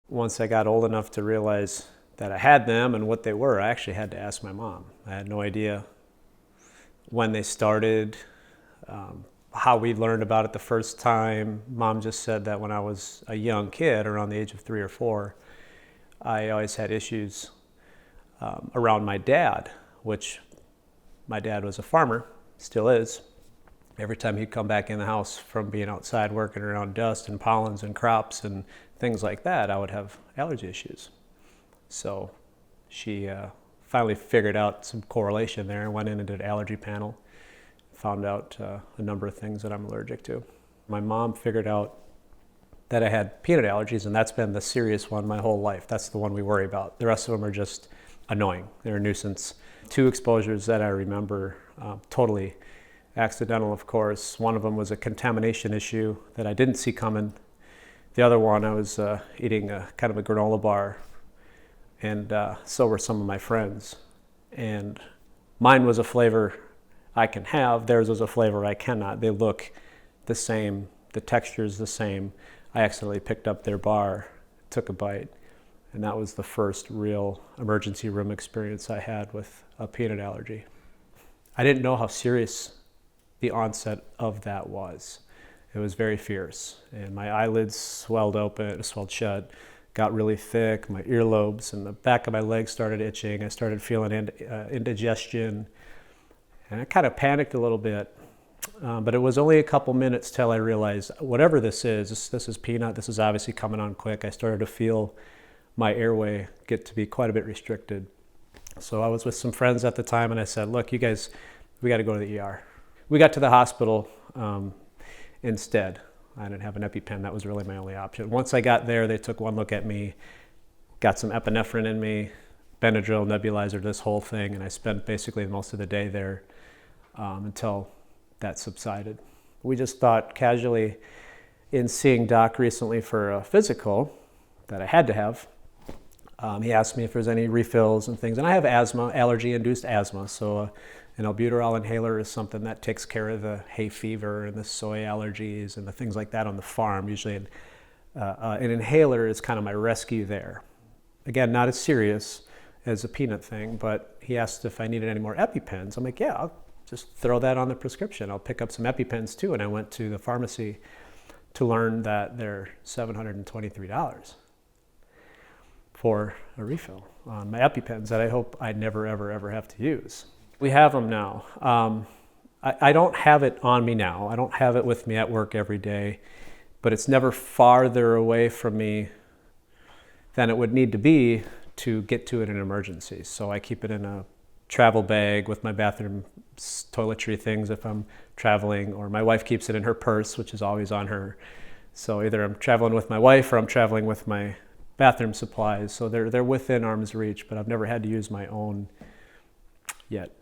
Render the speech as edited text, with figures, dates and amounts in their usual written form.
Once I got old enough to realize that I had them and what they were, I actually had to ask my mom. I had no idea when they started, how we learned about it the first time. Mom just said that when I was a young kid, around the age of 3 or 4, I always had issues around my dad, which my dad was a farmer, still is. Every time he'd come back in the house from being outside working around dust and pollens and crops and things like that, I would have allergy issues. So she finally figured out some correlation there and went in and did an allergy panel, found out a number of things that I'm allergic to. My mom figured out that I had peanut allergies, and that's been the serious one my whole life. That's the one we worry about. The rest of them are just annoying. They're a nuisance. 2 exposures that I remember, totally accidental, of course. One of them was a contamination issue that I didn't see coming. The other one, I was eating kind of a granola bar, and so were some of my friends. And mine was a flavor I can have, theirs was a flavor I cannot. They look the same, the texture is the same. I accidentally picked up their bar, took a bite, and that was the first real emergency room experience I had with a peanut allergy. I didn't know how serious the onset of that was. It was very fierce, and my eyelids swelled shut, got really thick, my earlobes and the back of my legs started itching. I started feeling indigestion, and I kind of panicked a little bit. But it was only a couple minutes till I realized whatever this is peanut, this is obviously coming on quick. I started to feel my airway get to be quite a bit restricted. So I was with some friends at the time, and I said, look, you guys, we got to go to the ER. We got to the hospital instead. I didn't have an EpiPen. That was really my only option. Once I got there, they took one look at me, got some epinephrine in me, Benadryl, nebulizer, this whole thing, and I spent basically most of the day there until that subsided. We just thought casually, in seeing Doc recently for a physical that I had to have, he asked me if there's any refills and things, and I have asthma, allergy-induced asthma, so an albuterol inhaler is something that takes care of the hay fever and the soy allergies and the things like that on the farm. Usually an inhaler is kind of my rescue there. Again, not as serious as a peanut thing, but he asked if I needed any more EpiPens. I'm like, yeah, I'll just throw that on the prescription. I'll pick up some EpiPens too. And I went to the pharmacy to learn that they're $723 for a refill on my EpiPens that I hope I never, ever, ever have to use. We have them now. I don't have it on me now. I don't have it with me at work every day, but it's never farther away from me than it would need to be to get to it in an emergency. So I keep it in a travel bag with my bathroom toiletry things if I'm traveling, or my wife keeps it in her purse, which is always on her. So either I'm traveling with my wife or I'm traveling with my bathroom supplies. So they're within arm's reach, but I've never had to use my own yet.